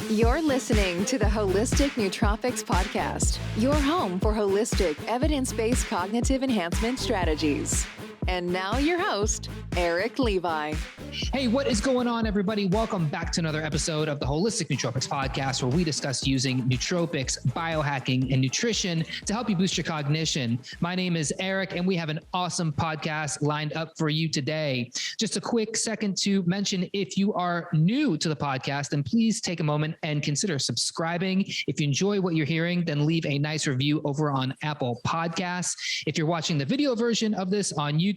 You're listening to the Holistic Nootropics Podcast, your home for holistic, evidence-based cognitive enhancement strategies. And now your host, Eric Levi. Hey, what is going on, everybody? Welcome back to another episode of the Holistic Nootropics Podcast, where we discuss using nootropics, biohacking, and nutrition to help you boost your cognition. My name is Eric, and we have an awesome podcast lined up for you today. Just a quick second to mention, if you are new to the podcast, then please take a moment and consider subscribing. If you enjoy what you're hearing, then leave a nice review over on Apple Podcasts. If you're watching the video version of this on YouTube,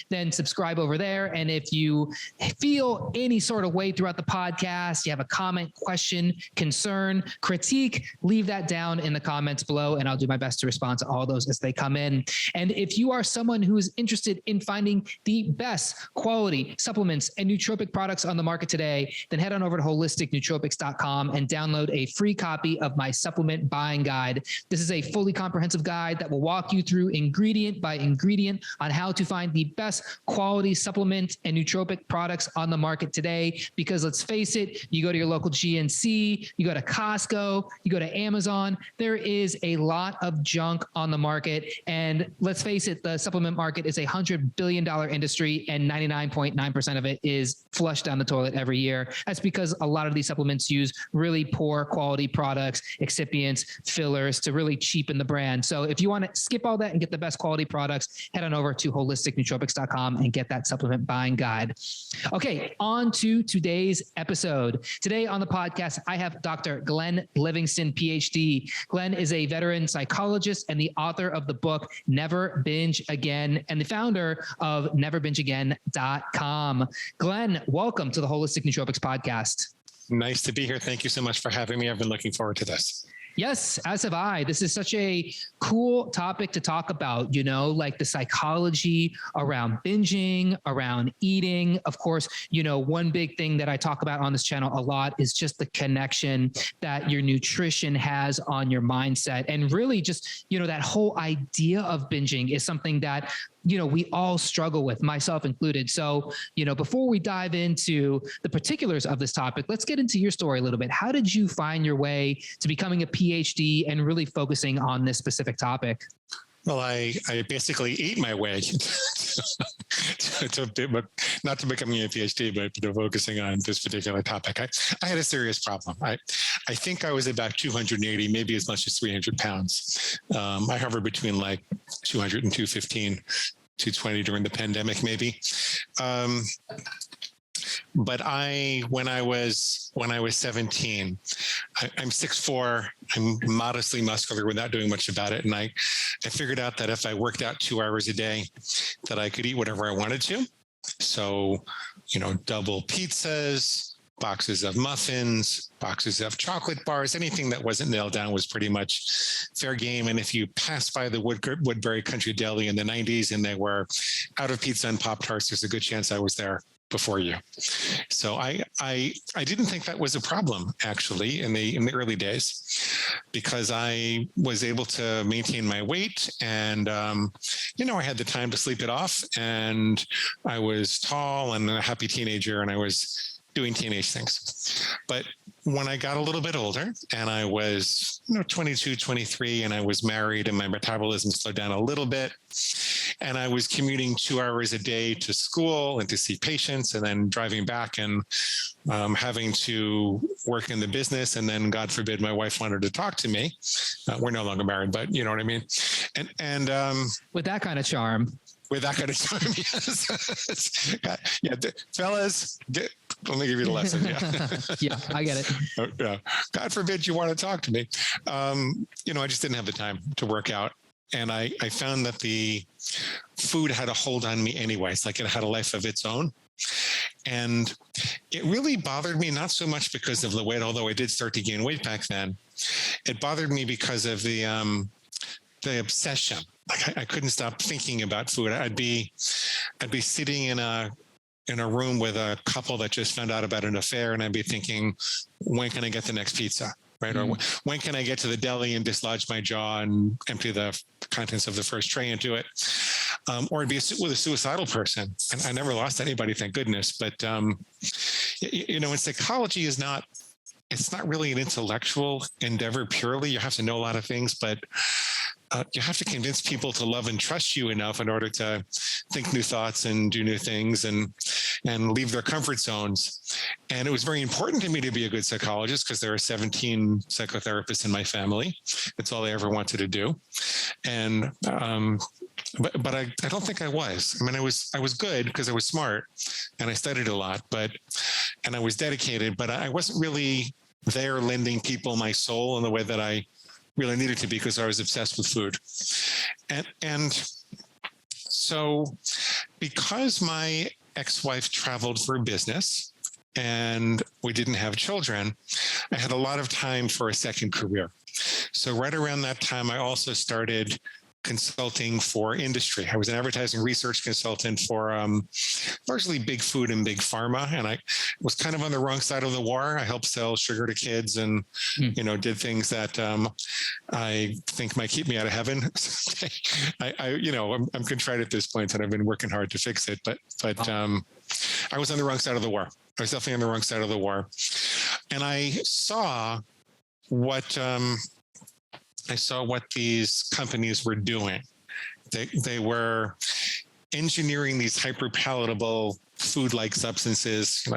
then subscribe over there. And if you feel any sort of way throughout the podcast, you have a comment, question, concern, critique, leave that down in the comments below, and I'll do my best to respond to all those as they come in. And if you are someone who is interested in finding the best quality supplements and nootropic products on the market today, then head on over to holisticnootropics.com and download a free copy of my supplement buying guide. This is a fully comprehensive guide that will walk you through ingredient by ingredient on how to find the best quality supplement and nootropic products on the market today. Because let's face it, you go to your local GNC, you go to Costco, you go to Amazon, there is a lot of junk on the market. And let's face it, the supplement market is a $100 billion industry, and 99.9% of it is flushed down the toilet every year. That's because a lot of these supplements use really poor quality products, excipients, fillers to really cheapen the brand. So if you want to skip all that and get the best quality products, head on over to holisticnootropics.com and get that supplement buying guide. Okay, on to today's episode. Today on the podcast, I have Dr. Glenn Livingston, PhD. Glenn is a veteran psychologist and the author of the book, Never Binge Again, and the founder of neverbingeagain.com. Glenn, welcome to the Holistic Nootropics Podcast. Nice to be here. Thank you so much for having me. I've been looking forward to this. Yes, as have I. This is such a cool topic to talk about, like the psychology around binging, around eating. Of course, one big thing that I talk about on this channel a lot is just the connection that your nutrition has on your mindset. And really just, that whole idea of binging is something that we all struggle with, myself included. So, before we dive into the particulars of this topic, let's get into your story a little bit. How did you find your way to becoming a PhD and really focusing on this specific topic? Well, I basically ate my way not to becoming a PhD, but to focusing on this particular topic. I had a serious problem. I think I was about 280, maybe as much as 300 pounds. I hovered between like 200 and 215, 220 during the pandemic, maybe. But when I was 17, I'm 6'4", I'm modestly muscular without doing much about it. And I figured out that if I worked out 2 hours a day, that I could eat whatever I wanted to. So, double pizzas, boxes of muffins, boxes of chocolate bars, anything that wasn't nailed down was pretty much fair game. And if you passed by the Woodbury Country Deli in the 90s and they were out of pizza and Pop-Tarts, there's a good chance I was there before you. So I didn't think that was a problem, actually, in the early days, because I was able to maintain my weight and, I had the time to sleep it off, and I was tall and a happy teenager, and I was doing teenage things. But when I got a little bit older and I was 22, 23, and I was married and my metabolism slowed down a little bit, and I was commuting 2 hours a day to school and to see patients, and then driving back and having to work in the business. And then, God forbid, my wife wanted to talk to me. We're no longer married, but you know what I mean? And with that kind of charm. With that kind of charm, yes. Yeah, fellas, let me give you the lesson. Yeah, yeah, I get it. Yeah. God forbid you want to talk to me. I just didn't have the time to work out. And I found that the food had a hold on me anyway. It's like it had a life of its own. And it really bothered me, not so much because of the weight, although I did start to gain weight back then. It bothered me because of the obsession. Like I couldn't stop thinking about food. I'd be sitting in a room with a couple that just found out about an affair, and I'd be thinking, when can I get the next pizza? Right? Or when can I get to the deli and dislodge my jaw and empty the contents of the first tray into it? Or I'd be with a suicidal person. And I never lost anybody, thank goodness. But, in psychology is not it's not really an intellectual endeavor purely. You have to know a lot of things, but you have to convince people to love and trust you enough in order to think new thoughts and do new things and leave their comfort zones. And it was very important to me to be a good psychologist because there are 17 psychotherapists in my family. That's all I ever wanted to do. And but I don't think I was. I mean, I was good because I was smart and I studied a lot, and I was dedicated, but I wasn't really there lending people my soul in the way that I really needed to be because I was obsessed with food. And so because my ex-wife traveled for business and we didn't have children, I had a lot of time for a second career. So right around that time, I also started consulting for industry. I was an advertising research consultant for largely big food and big pharma. And I was kind of on the wrong side of the war. I helped sell sugar to kids and, did things that I think might keep me out of heaven. I'm contrite at this point and I've been working hard to fix it. But I was on the wrong side of the war. I was definitely on the wrong side of the war. And I saw what these companies were doing. They were engineering these hyperpalatable food-like substances,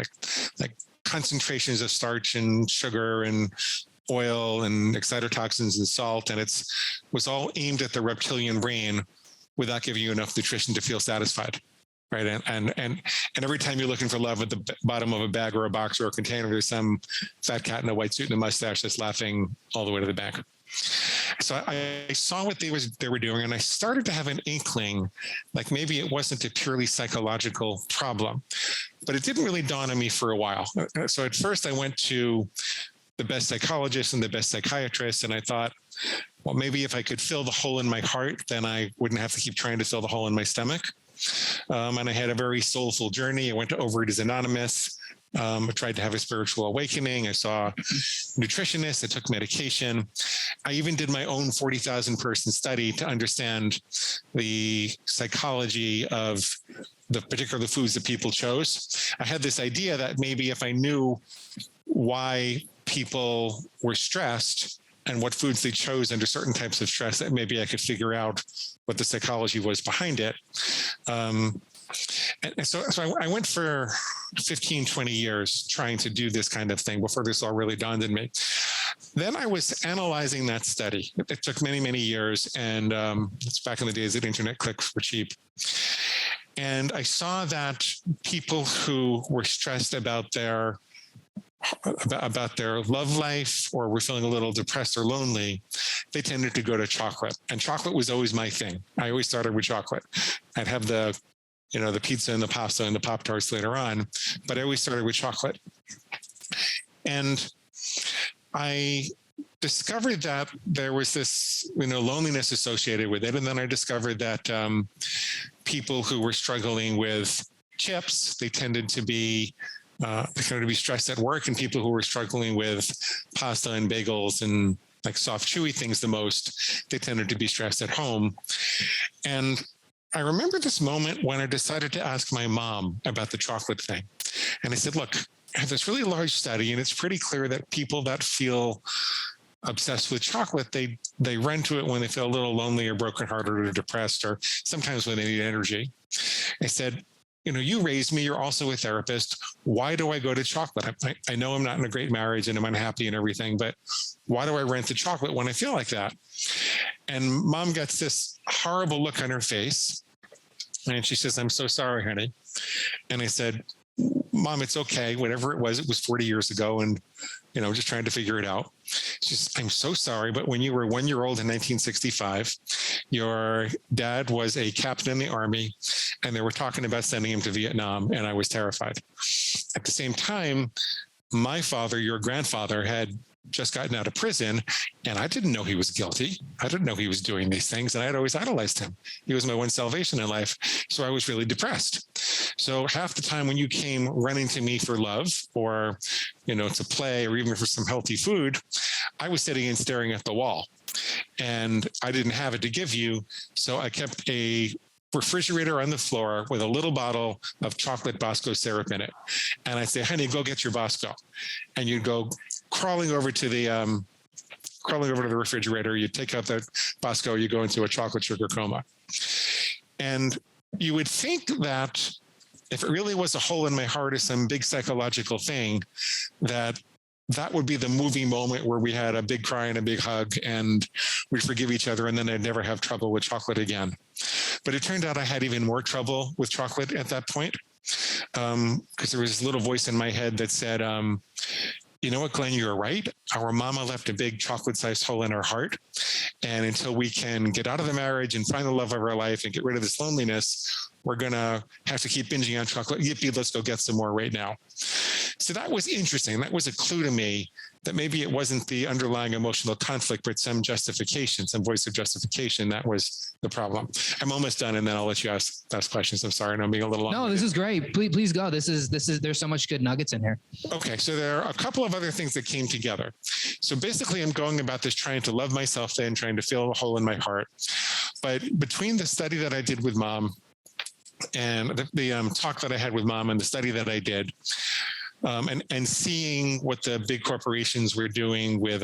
like concentrations of starch and sugar and oil and excitotoxins and salt, and it was all aimed at the reptilian brain without giving you enough nutrition to feel satisfied. Right. And every time you're looking for love at the bottom of a bag or a box or a container, there's some fat cat in a white suit and a mustache that's laughing all the way to the bank. So I saw what they were doing, and I started to have an inkling, like maybe it wasn't a purely psychological problem, but it didn't really dawn on me for a while. So at first I went to the best psychologist and the best psychiatrist, and I thought, well, maybe if I could fill the hole in my heart, then I wouldn't have to keep trying to fill the hole in my stomach. And I had a very soulful journey. I went to Overeaters Anonymous. I tried to have a spiritual awakening. I saw nutritionists. I took medication. I even did my own 40,000 person study to understand the psychology of the particular foods that people chose. I had this idea that maybe if I knew why people were stressed and what foods they chose under certain types of stress, that maybe I could figure out what the psychology was behind it. And so I went for 15, 20 years trying to do this kind of thing before this all really dawned on me. Then I was analyzing that study. It took many, many years. And it's back in the days that internet clicks were cheap. And I saw that people who were stressed about their love life or were feeling a little depressed or lonely, they tended to go to chocolate. And chocolate was always my thing. I always started with chocolate. I'd have the pizza and the pasta and the Pop-Tarts later on, but I always started with chocolate. And I discovered that there was this, loneliness associated with it. And then I discovered that people who were struggling with chips, they tended to be stressed at work, and people who were struggling with pasta and bagels and like soft, chewy things the most, they tended to be stressed at home. And I remember this moment when I decided to ask my mom about the chocolate thing. And I said, look, I have this really large study, and it's pretty clear that people that feel obsessed with chocolate, they run to it when they feel a little lonely or brokenhearted or depressed, or sometimes when they need energy. I said, you raised me, you're also a therapist. Why do I go to chocolate? I know I'm not in a great marriage and I'm unhappy and everything, but why do I run to chocolate when I feel like that? And mom gets this horrible look on her face. And she says, I'm so sorry, honey. And I said, Mom, it's okay. Whatever it was 40 years ago. And, just trying to figure it out. She says, I'm so sorry. But when you were 1 year old in 1965, your dad was a captain in the army, and they were talking about sending him to Vietnam. And I was terrified. At the same time, my father, your grandfather, had just gotten out of prison, and I didn't know he was guilty. I didn't know he was doing these things, and I had always idolized him. He was my one salvation in life. So I was really depressed. So half the time when you came running to me for love or, to play or even for some healthy food, I was sitting and staring at the wall, and I didn't have it to give you. So I kept a refrigerator on the floor with a little bottle of chocolate Bosco syrup in it. And I'd say, honey, go get your Bosco. And you'd go crawling over to the refrigerator. You take out the Bosco, you go into a chocolate sugar coma. And you would think that if it really was a hole in my heart or some big psychological thing, that would be the movie moment where we had a big cry and a big hug and we forgive each other, and then I'd never have trouble with chocolate again. But it turned out I had even more trouble with chocolate at that point, because there was this little voice in my head that said, you know what, Glenn, you're right. Our mama left a big chocolate-sized hole in our heart. And until we can get out of the marriage and find the love of our life and get rid of this loneliness, we're going to have to keep binging on chocolate. Yippee, let's go get some more right now. So that was interesting. That was a clue to me that maybe it wasn't the underlying emotional conflict, but some justification, some voice of justification. That was the problem. I'm almost done, and then I'll let you ask questions. I'm sorry, I'm being a little long. No, this is great. Please go. This is, there's so much good nuggets in here. Okay. So there are a couple of other things that came together. So basically I'm going about this trying to love myself and trying to fill a hole in my heart. But between the study that I did with Mom and the talk that I had with Mom and the study that I did, and seeing what the big corporations were doing with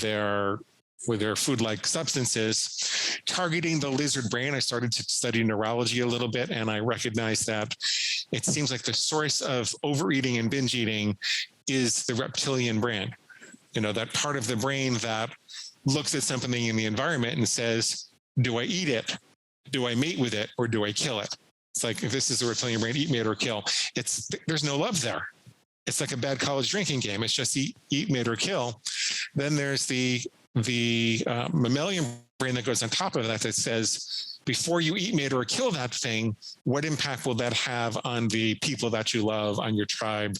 their food-like substances, targeting the lizard brain, I started to study neurology a little bit, and I recognized that it seems like the source of overeating and binge eating is the reptilian brain. You know, that part of the brain that looks at something in the environment and says, do I eat it? Do I mate with it? Or do I kill it? It's like, if this is a reptilian brain, eat, mate, or kill. There's no love there. It's like a bad college drinking game. It's just eat, mate, or kill. Then there's the mammalian brain that goes on top of that says, before you eat, mate, or kill that thing, what impact will that have on the people that you love, on your tribe?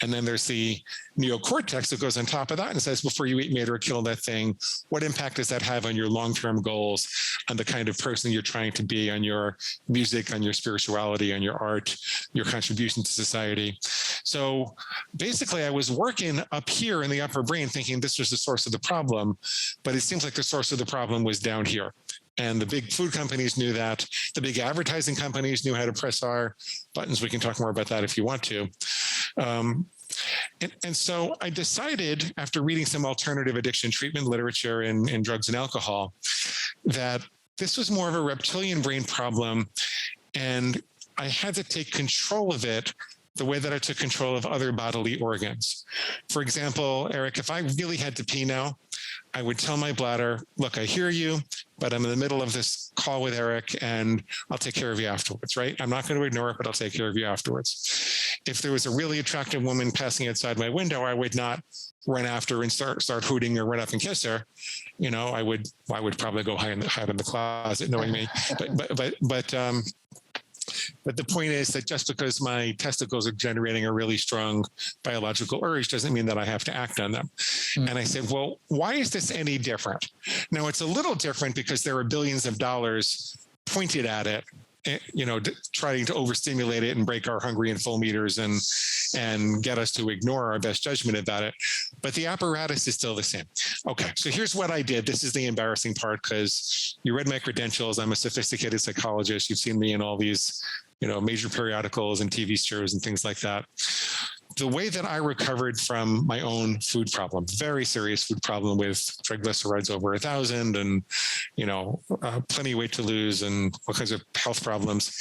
And then there's the neocortex that goes on top of that and says, before you eat, mate, or kill that thing, what impact does that have on your long-term goals, on the kind of person you're trying to be, on your music, on your spirituality, on your art, your contribution to society? So basically I was working up here in the upper brain thinking this was the source of the problem, but it seems like the source of the problem was down here. And the big food companies knew that. The big advertising companies knew how to press our buttons. We can talk more about that if you want to. And so I decided, after reading some alternative addiction treatment literature in drugs and alcohol, that this was more of a reptilian brain problem, and I had to take control of it the way that I took control of other bodily organs. For example, Eric, if I really had to pee now, I would tell my bladder, look, I hear you, but I'm in the middle of this call with Eric and I'll take care of you afterwards, right? I'm not going to ignore it, but I'll take care of you afterwards. If there was a really attractive woman passing outside my window, I would not run after and start hooting or run up and kiss her. You know, I would probably go hide in the closet, knowing me. But the point is that just because my testicles are generating a really strong biological urge doesn't mean that I have to act on them. Mm. And I said, well, why is this any different? Now, it's a little different because there are billions of dollars pointed at it, you know, trying to overstimulate it and break our hungry and full meters and get us to ignore our best judgment about it. But the apparatus is still the same. Okay, so here's what I did. This is the embarrassing part, because you read my credentials. I'm a sophisticated psychologist. You've seen me in all these, you know, major periodicals and TV shows and things like that. The way that I recovered from my own food problem, very serious food problem with triglycerides over 1,000 and, you know, plenty of weight to lose and all kinds of health problems.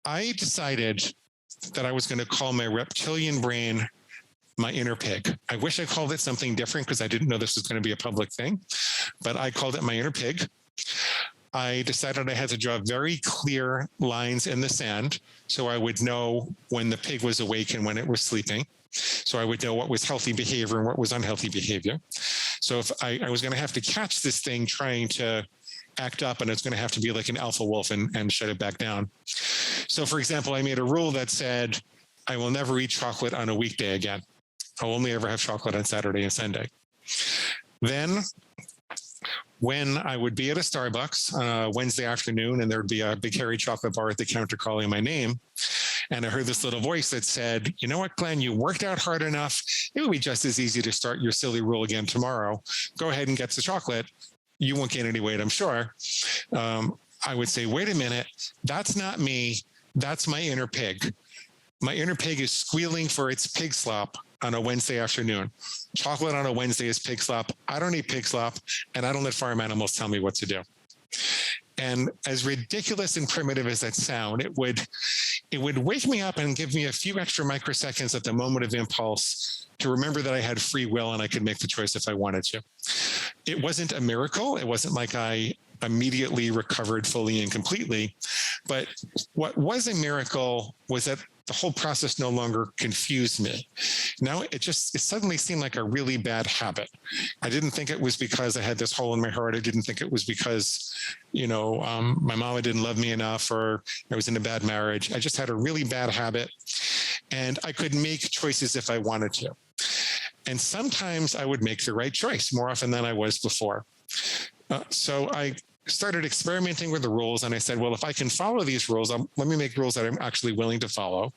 I decided that I was going to call my reptilian brain my inner pig. I wish I called it something different because I didn't know this was going to be a public thing, but I called it my inner pig. I decided I had to draw very clear lines in the sand so I would know when the pig was awake and when it was sleeping. So I would know what was healthy behavior and what was unhealthy behavior. So if I was going to have to catch this thing trying to act up, and it's going to have to be like an alpha wolf and shut it back down. So for example, I made a rule that said, I will never eat chocolate on a weekday again. I'll only ever have chocolate on Saturday and Sunday. Then when I would be at a Starbucks on a Wednesday afternoon and there would be a big hairy chocolate bar at the counter calling my name, and I heard this little voice that said, you know what, Glenn, you worked out hard enough. It would be just as easy to start your silly rule again tomorrow. Go ahead and get the chocolate. You won't gain any weight, I'm sure. I would say, wait a minute, that's not me. That's my inner pig. My inner pig is squealing for its pig slop on a Wednesday afternoon. Chocolate on a Wednesday is pig slop. I don't eat pig slop, and I don't let farm animals tell me what to do. And as ridiculous and primitive as that sound, it would wake me up and give me a few extra microseconds at the moment of impulse to remember that I had free will and I could make the choice if I wanted to. It wasn't a miracle. It wasn't like I immediately recovered fully and completely. But what was a miracle was that the whole process no longer confused me. Now it suddenly seemed like a really bad habit. I didn't think it was because I had this hole in my heart. I didn't think it was because, my mama didn't love me enough or I was in a bad marriage. I just had a really bad habit and I could make choices if I wanted to. And sometimes I would make the right choice more often than I was before. So I started experimenting with the rules and I said, well, if I can follow these rules, let me make rules that I'm actually willing to follow.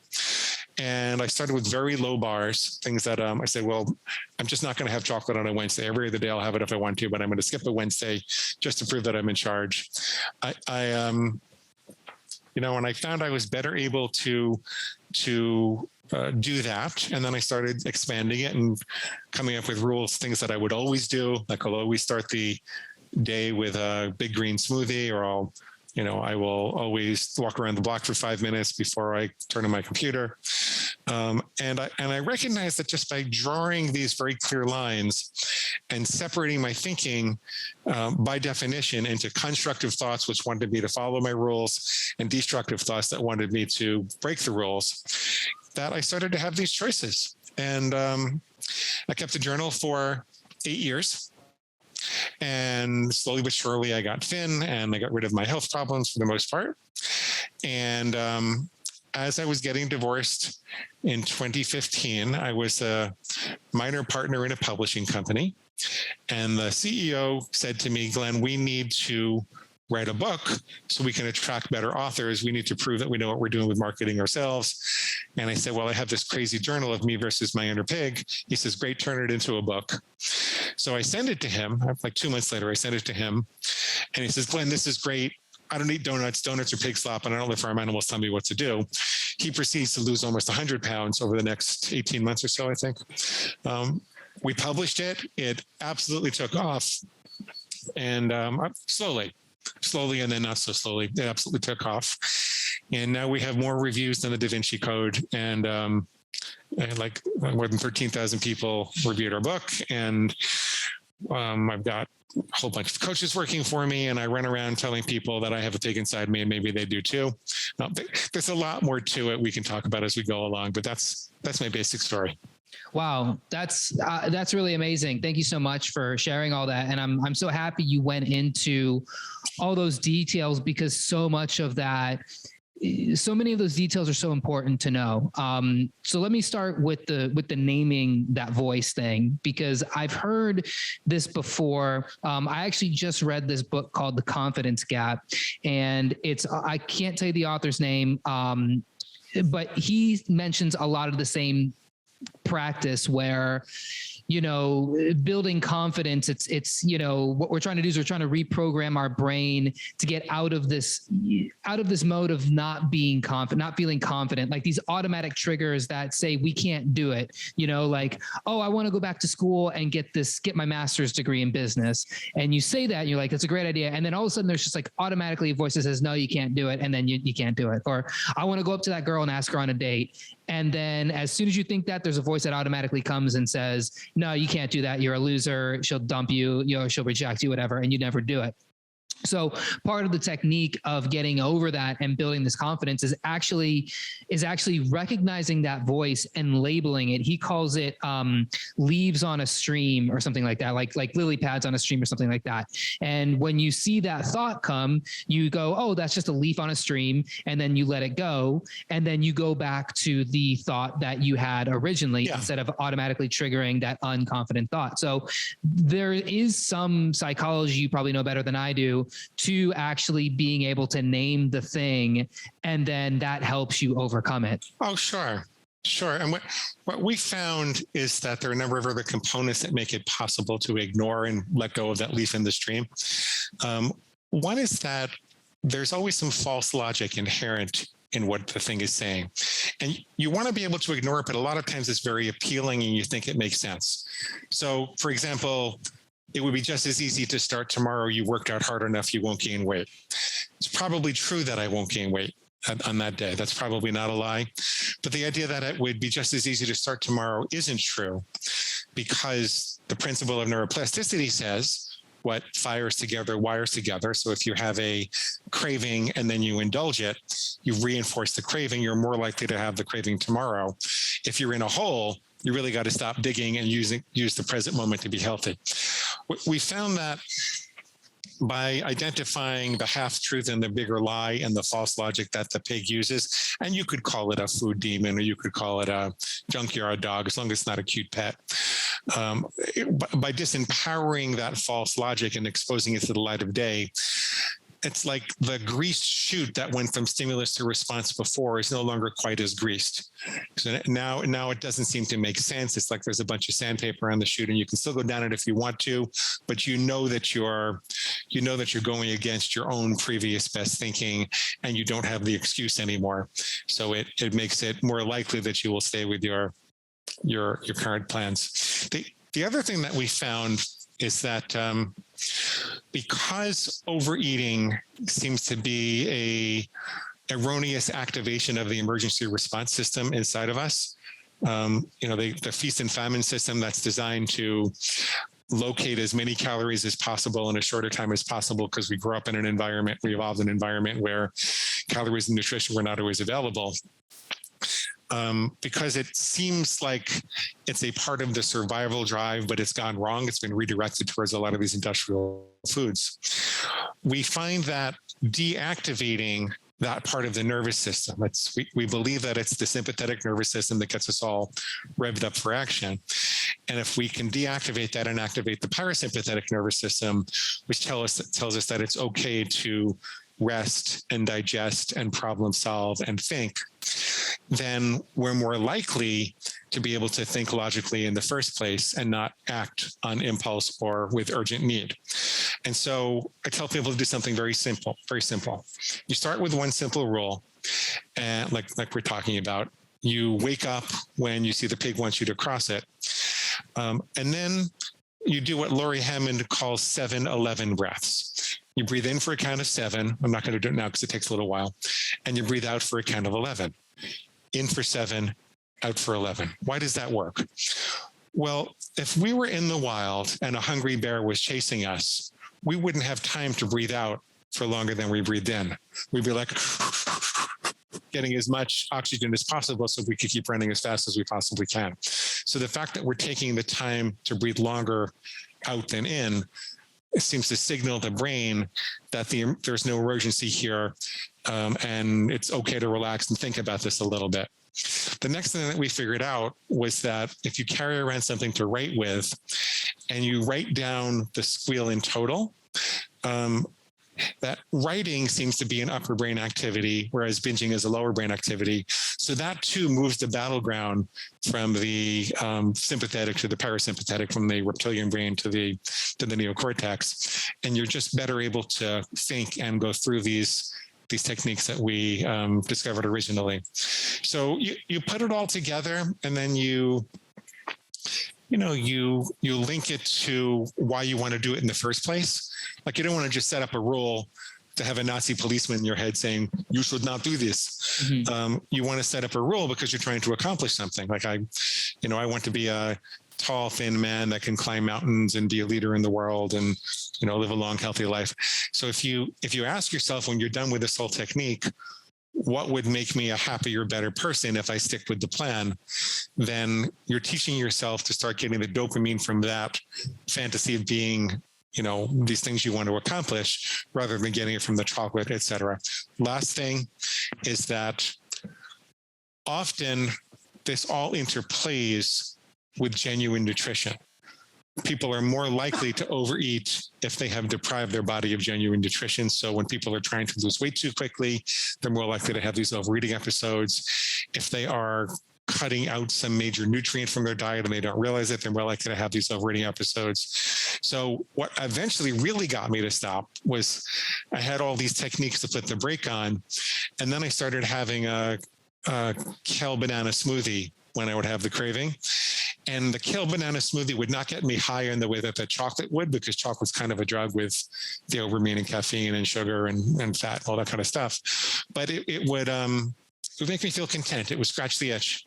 And I started with very low bars, things that I said, well, I'm just not going to have chocolate on a Wednesday. Every other day I'll have it if I want to, but I'm going to skip a Wednesday just to prove that I'm in charge. And I found I was better able to do that. And then I started expanding it and coming up with rules, things that I would always do. Like I'll always start the day with a big green smoothie, or I will always walk around the block for 5 minutes before I turn on my computer. And I recognize that just by drawing these very clear lines and separating my thinking by definition into constructive thoughts, which wanted me to follow my rules, and destructive thoughts that wanted me to break the rules, that I started to have these choices. And I kept a journal for 8 years. And slowly but surely, I got thin and I got rid of my health problems for the most part. And as I was getting divorced in 2015, I was a minor partner in a publishing company. And the CEO said to me, Glenn, we need to write a book so we can attract better authors. We need to prove that we know what we're doing with marketing ourselves. And I said, well, I have this crazy journal of me versus my inner pig. He says, great, turn it into a book. So I send it to him. Like 2 months later, I sent it to him. And he says, Glenn, this is great. I don't eat donuts. Donuts are pig slop, and I don't let farm animals tell me what to do. He proceeds to lose almost 100 pounds over the next 18 months or so, I think. We published it. It absolutely took off. And slowly, and then not so slowly, it absolutely took off. And now we have more reviews than the Da Vinci Code. And like more than 13,000 people reviewed our book. And I've got a whole bunch of coaches working for me, and I run around telling people that I have a pig inside me and maybe they do too. There's a lot more to it we can talk about as we go along, but that's my basic story. Wow, that's really amazing. Thank you so much for sharing all that. And I'm so happy you went into all those details, because so many of those details are so important to know. So let me start with the naming that voice thing, because I've heard this before. I actually just read this book called The Confidence Gap, and I can't tell you the author's name, but he mentions a lot of the same practice where, building confidence, it's what we're trying to do is we're trying to reprogram our brain to get out of this mode of not being confident, not feeling confident, like these automatic triggers that say we can't do it, like, oh, I want to go back to school and get my master's degree in business. And you say that and you're like, that's a great idea. And then all of a sudden there's just like automatically a voice that says, no, you can't do it. And then you can't do it. Or I want to go up to that girl and ask her on a date. And then as soon as you think that, there's a voice that automatically comes and says, no, you can't do that. You're a loser. She'll dump you, she'll reject you, whatever. And you never do it. So part of the technique of getting over that and building this confidence is actually recognizing that voice and labeling it. He calls it leaves on a stream or something like that, like lily pads on a stream or something like that. And when you see that thought come, you go, oh, that's just a leaf on a stream. And then you let it go. And then you go back to the thought that you had originally, instead of automatically triggering that unconfident thought. So there is some psychology, you probably know better than I do, to actually being able to name the thing, and then that helps you overcome it. Oh, sure. And what we found is that there are a number of other components that make it possible to ignore and let go of that leaf in the stream. One is that there's always some false logic inherent in what the thing is saying. And you want to be able to ignore it, but a lot of times it's very appealing and you think it makes sense. So, for example, it would be just as easy to start tomorrow. You worked out hard enough, you won't gain weight. It's probably true that I won't gain weight on that day. That's probably not a lie. But the idea that it would be just as easy to start tomorrow isn't true, because the principle of neuroplasticity says what fires together wires together. So if you have a craving and then you indulge it, you reinforce the craving, you're more likely to have the craving tomorrow. If you're in a hole, you really got to stop digging and use the present moment to be healthy. We found that by identifying the half-truth and the bigger lie and the false logic that the pig uses, and you could call it a food demon or you could call it a junkyard dog, as long as it's not a cute pet. By disempowering that false logic and exposing it to the light of day, it's like the greased chute that went from stimulus to response before is no longer quite as greased. So now it doesn't seem to make sense. It's like there's a bunch of sandpaper on the chute, and you can still go down it if you want to, but you know that you're going against your own previous best thinking, and you don't have the excuse anymore. So it makes it more likely that you will stay with your current plans. The other thing that we found is that because overeating seems to be a erroneous activation of the emergency response system inside of us, the feast and famine system that's designed to locate as many calories as possible in a shorter time as possible, because we grew up in an environment, we evolved in an environment where calories and nutrition were not always available. Because it seems like it's a part of the survival drive, but it's gone wrong. It's been redirected towards a lot of these industrial foods. We find that deactivating that part of the nervous system, we believe that it's the sympathetic nervous system that gets us all revved up for action. And if we can deactivate that and activate the parasympathetic nervous system, which tells us that it's okay to rest and digest and problem solve and think, then we're more likely to be able to think logically in the first place and not act on impulse or with urgent need. And so I tell people to do something very simple, very simple. You start with one simple rule, and like we're talking about, you wake up when you see the pig wants you to cross it. And then you do what Laurie Hammond calls 7-11 breaths. You breathe in for a count of 7. I'm not going to do it now because it takes a little while. And you breathe out for a count of 11. In for 7, out for 11. Why does that work? Well, if we were in the wild and a hungry bear was chasing us, we wouldn't have time to breathe out for longer than we breathed in. We'd be like getting as much oxygen as possible so we could keep running as fast as we possibly can. So the fact that we're taking the time to breathe longer out than in, it seems to signal the brain that there's no urgency here, and it's okay to relax and think about this a little bit. The next thing that we figured out was that if you carry around something to write with and you write down the squeal in total, that writing seems to be an upper brain activity, whereas binging is a lower brain activity. So that too moves the battleground from the sympathetic to the parasympathetic, from the reptilian brain to the neocortex. And you're just better able to think and go through these techniques that we discovered originally. So you put it all together, and then you link it to why you want to do it in the first place. Like, you don't want to just set up a rule to have a Nazi policeman in your head saying, you should not do this. Mm-hmm. You want to set up a rule because you're trying to accomplish something. Like I want to be a tall, thin man that can climb mountains and be a leader in the world and, live a long, healthy life. So if you ask yourself when you're done with this whole technique, what would make me a happier, better person if I stick with the plan, then you're teaching yourself to start getting the dopamine from that fantasy of being, these things you want to accomplish, rather than getting it from the chocolate, et cetera. Last thing is that often this all interplays with genuine nutrition. People are more likely to overeat if they have deprived their body of genuine nutrition. So when people are trying to lose weight too quickly, they're more likely to have these overeating episodes. If they are cutting out some major nutrient from their diet and they don't realize it, they're more likely to have these overeating episodes. So what eventually really got me to stop was I had all these techniques to put the brake on. And then I started having a kale banana smoothie when I would have the craving. And the kale banana smoothie would not get me high in the way that the chocolate would, because chocolate's kind of a drug with the overmeaning caffeine and sugar and fat, all that kind of stuff. But it would make me feel content. It would scratch the itch.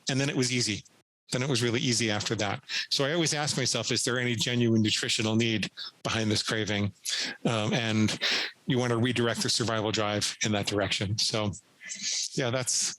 And then it was easy. Then it was really easy after that. So I always ask myself, is there any genuine nutritional need behind this craving? And you want to redirect the survival drive in that direction. So yeah, that's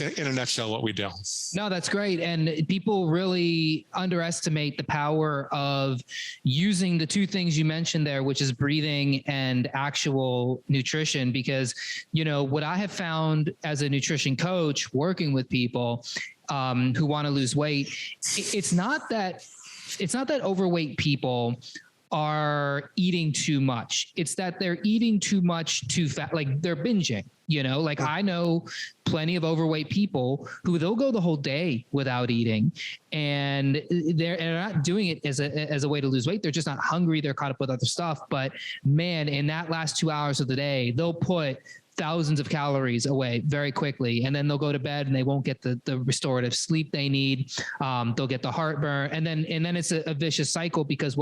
in a nutshell what we do. No, that's great. And people really underestimate the power of using the two things you mentioned there, which is breathing and actual nutrition. Because, what I have found as a nutrition coach working with people who want to lose weight, it's not that overweight people are eating too much. It's that they're eating too much too fast, like they're binging. I know plenty of overweight people who they'll go the whole day without eating, and they're not doing it as a way to lose weight. They're just not hungry. They're caught up with other stuff. But man, in that last 2 hours of the day, they'll put thousands of calories away very quickly. And then they'll go to bed and they won't get the restorative sleep they need. They'll get the heartburn. And then it's a vicious cycle because,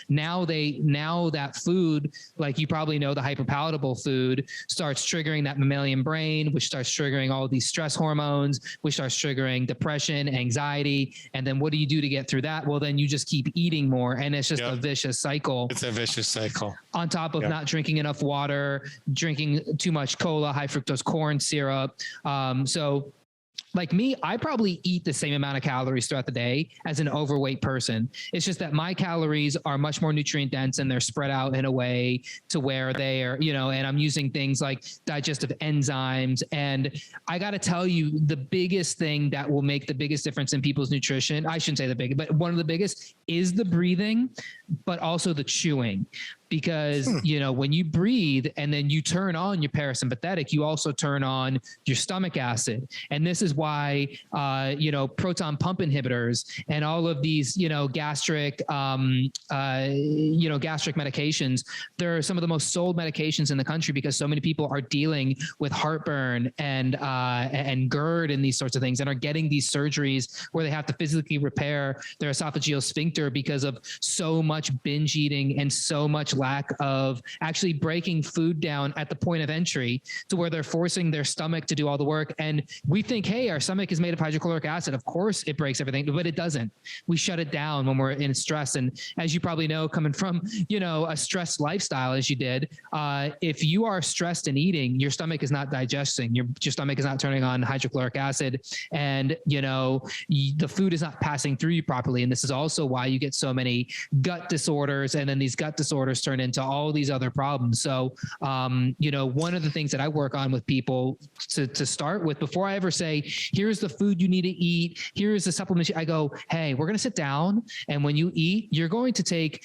now that food, like you probably know, the hyperpalatable food starts triggering that mammalian brain, which starts triggering all these stress hormones, which starts triggering depression, anxiety. And then what do you do to get through that? Well, then you just keep eating more. And it's just a vicious cycle. It's a vicious cycle. On top of not drinking enough water, drinking too much cola, high fructose corn syrup. So like me, I probably eat the same amount of calories throughout the day as an overweight person. It's just that my calories are much more nutrient dense and they're spread out in a way to where they are, and I'm using things like digestive enzymes. And I got to tell you, the biggest thing that will make the biggest difference in people's nutrition, I shouldn't say the biggest, but one of the biggest is the breathing, but also the chewing. Because, when you breathe and then you turn on your parasympathetic, you also turn on your stomach acid. And this is why, proton pump inhibitors and all of these, gastric medications, they're some of the most sold medications in the country because so many people are dealing with heartburn and GERD and these sorts of things and are getting these surgeries where they have to physically repair their esophageal sphincter because of so much binge eating and so much lack of actually breaking food down at the point of entry to where they're forcing their stomach to do all the work. And we think, hey, our stomach is made of hydrochloric acid. Of course it breaks everything, but it doesn't. We shut it down when we're in stress. And as you probably know, coming from, a stressed lifestyle as you did, if you are stressed and eating, your stomach is not digesting, your stomach is not turning on hydrochloric acid, and, the food is not passing through you properly. And this is also why you get so many gut disorders, and then these gut disorders turn into all these other problems. So, one of the things that I work on with people to start with, before I ever say, here's the food you need to eat, here's the supplement, I go, hey, we're going to sit down. And when you eat, you're going to take,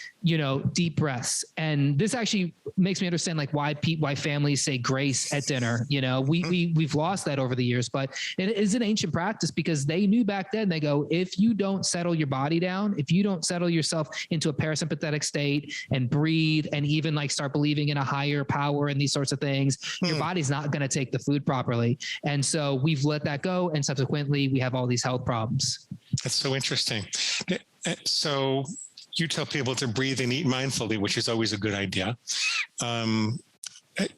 deep breaths. And this actually makes me understand like why families say grace at dinner. We've lost that over the years, but it is an ancient practice because they knew back then, they go, if you don't settle your body down, if you don't settle yourself into a parasympathetic state and breathe and even like start believing in a higher power and these sorts of things, your body's not going to take the food properly. And so we've let that go. And subsequently we have all these health problems. That's so interesting. So you tell people to breathe and eat mindfully, which is always a good idea. Do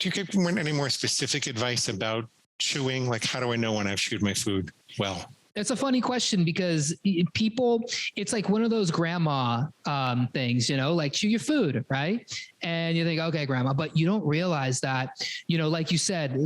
you give any more specific advice about chewing? Like, how do I know when I've chewed my food well? It's a funny question because people, it's like one of those grandma things, like chew your food, right? And you think, okay, grandma, but you don't realize that, like you said,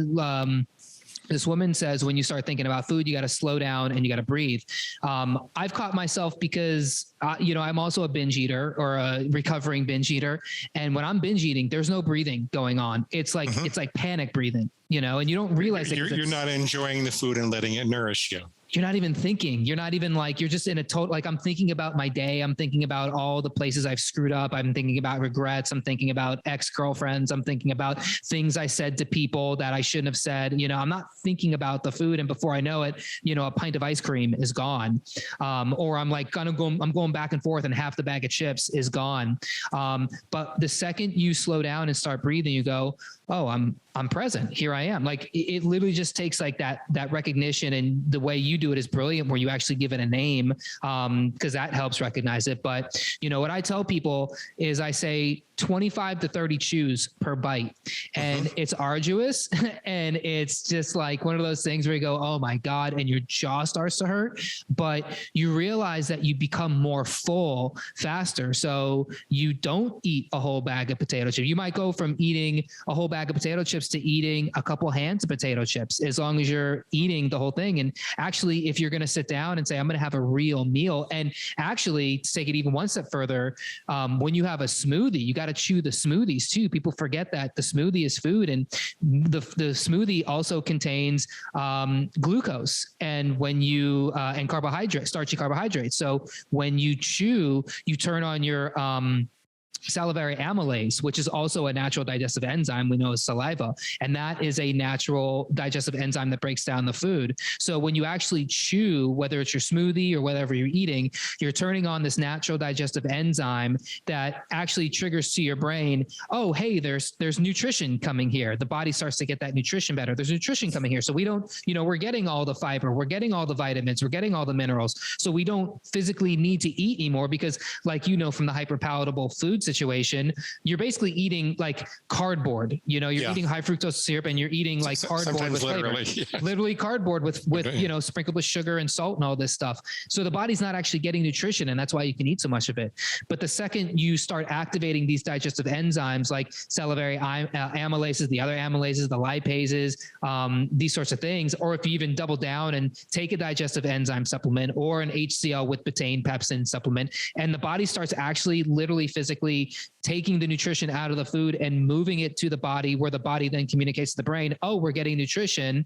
this woman says, when you start thinking about food, you got to slow down and you got to breathe. I've caught myself because, I'm also a binge eater or a recovering binge eater. And when I'm binge eating, there's no breathing going on. It's like, it's like panic breathing, and you don't realize you're not enjoying the food and letting it nourish you. you're not even thinking. You're not even like, you're just in a total, like I'm thinking about my day. I'm thinking about all the places I've screwed up. I'm thinking about regrets. I'm thinking about ex-girlfriends. I'm thinking about things I said to people that I shouldn't have said. I'm not thinking about the food. And before I know it, a pint of ice cream is gone. Or I'm like, I'm going back and forth and half the bag of chips is gone. But the second you slow down and start breathing, you go, oh, I'm present. Here I am. Like it literally just takes like that recognition, and the way you do it is brilliant, where you actually give it a name, because that helps recognize it. But what I tell people is I say 25 to 30 chews per bite, and it's arduous. And it's just like one of those things where you go, oh my God, and your jaw starts to hurt, but you realize that you become more full faster. So you don't eat a whole bag of potato chips. You might go from eating a whole bag of potato chips to eating a couple hands of potato chips, as long as you're eating the whole thing. And actually, if you're going to sit down and say, I'm going to have a real meal, and actually to take it even one step further, when you have a smoothie, you got to chew the smoothies too. People forget that the smoothie is food, and the smoothie also contains glucose, and when you and carbohydrates, starchy carbohydrates. So when you chew, you turn on your salivary amylase, which is also a natural digestive enzyme we know as saliva. And that is a natural digestive enzyme that breaks down the food. So when you actually chew, whether it's your smoothie or whatever you're eating, you're turning on this natural digestive enzyme that actually triggers to your brain, oh, hey, there's nutrition coming here. The body starts to get that nutrition better. There's nutrition coming here. So we don't, we're getting all the fiber, we're getting all the vitamins, we're getting all the minerals. So we don't physically need to eat anymore, because like, from the hyperpalatable food situation, you're basically eating like cardboard. You're eating high fructose syrup, and you're eating like cardboard with flavor. Literally cardboard with sprinkled with sugar and salt and all this stuff. So the body's not actually getting nutrition, and that's why you can eat so much of it. But the second you start activating these digestive enzymes like salivary amylases, the other amylases, the lipases, these sorts of things, or if you even double down and take a digestive enzyme supplement or an HCl with betaine pepsin supplement, and the body starts actually literally physically taking the nutrition out of the food and moving it to the body, where the body then communicates to the brain, oh, we're getting nutrition.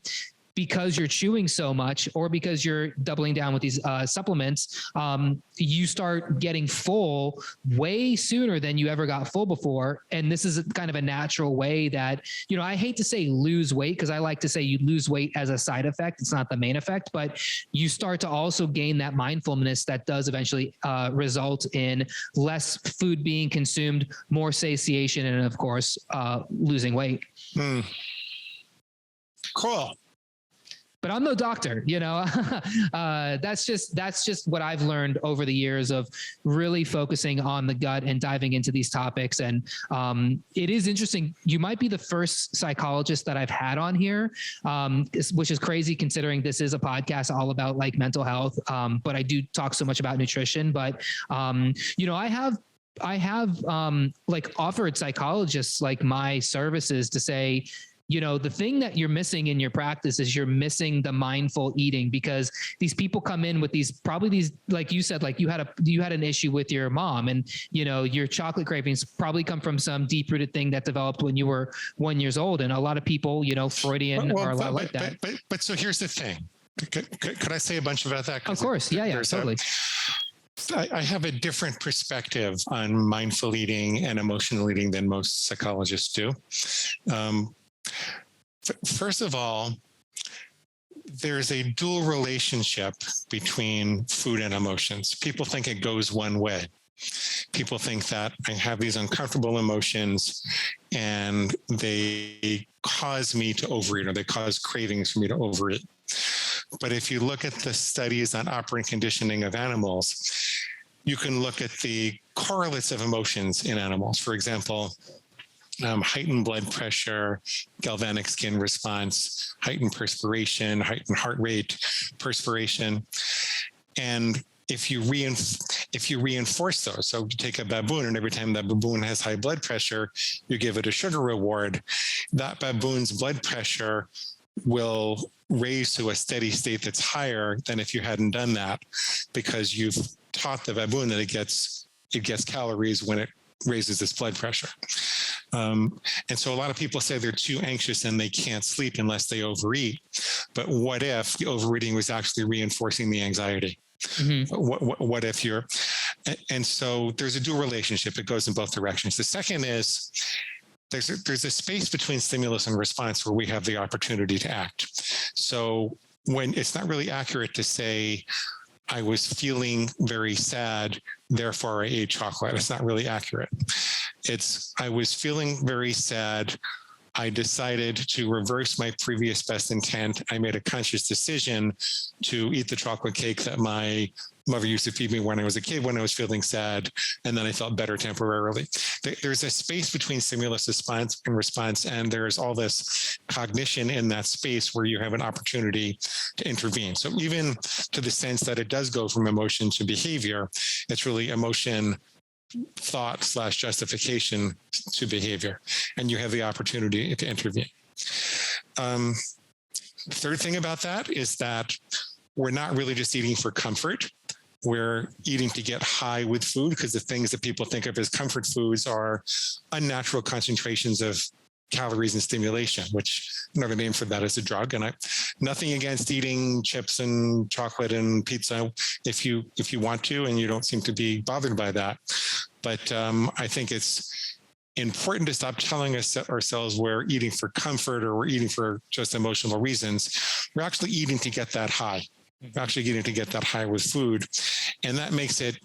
Because you're chewing so much, or because you're doubling down with these supplements, you start getting full way sooner than you ever got full before. And this is kind of a natural way that, I hate to say lose weight, because I like to say you lose weight as a side effect. It's not the main effect, but you start to also gain that mindfulness that does eventually result in less food being consumed, more satiation, and of course, losing weight. Cool. But I'm no doctor, that's just what I've learned over the years of really focusing on the gut and diving into these topics. And it is interesting. You might be the first psychologist that I've had on here, which is crazy considering this is a podcast all about like mental health. But I do talk so much about nutrition. But I have like offered psychologists like my services to say, the thing that you're missing in your practice is you're missing the mindful eating, because these people come in with these, like you said, like you had an issue with your mom, and, your chocolate cravings probably come from some deep rooted thing that developed when you were 1 year old. And a lot of people, Freudian are a lot like that. But so here's the thing. Could I say a bunch about that? Of course. Yeah, totally. I have a different perspective on mindful eating and emotional eating than most psychologists do. First of all, there's a dual relationship between food and emotions. People think it goes one way. People think that I have these uncomfortable emotions and they cause me to overeat, or they cause cravings for me to overeat. But if you look at the studies on operant conditioning of animals, you can look at the correlates of emotions in animals. For example, heightened blood pressure, galvanic skin response, heightened perspiration, heightened heart rate, perspiration. And if you reinforce those, so you take a baboon, and every time that baboon has high blood pressure, you give it a sugar reward, that baboon's blood pressure will raise to a steady state that's higher than if you hadn't done that, because you've taught the baboon that it gets calories when it raises its blood pressure. And so a lot of people say they're too anxious and they can't sleep unless they overeat. but what if the overeating was actually reinforcing the anxiety? Mm-hmm. What if you're, and so there's a dual relationship. It goes in both directions. The second is there's a space between stimulus and response where we have the opportunity to act. So when it's not really accurate to say, I was feeling very sad, therefore I ate chocolate. It's not really accurate. It's, I was feeling very sad. I decided to reverse my previous best intent. I made a conscious decision to eat the chocolate cake that my mother used to feed me when I was a kid, when I was feeling sad, and then I felt better temporarily. There's a space between stimulus response, and there's all this cognition in that space where you have an opportunity to intervene. So even to the sense that it does go from emotion to behavior, it's really emotion, thought / justification to behavior, and you have the opportunity to intervene. Third thing about that is that we're not really just eating for comfort. We're eating to get high with food, because the things that people think of as comfort foods are unnatural concentrations of calories and stimulation, which another name for that is a drug. And nothing against eating chips and chocolate and pizza if you want to, and you don't seem to be bothered by that. But I think it's important to stop telling ourselves we're eating for comfort or we're eating for just emotional reasons. We're actually eating to get that high. We're actually getting to get that high with food. And that makes it,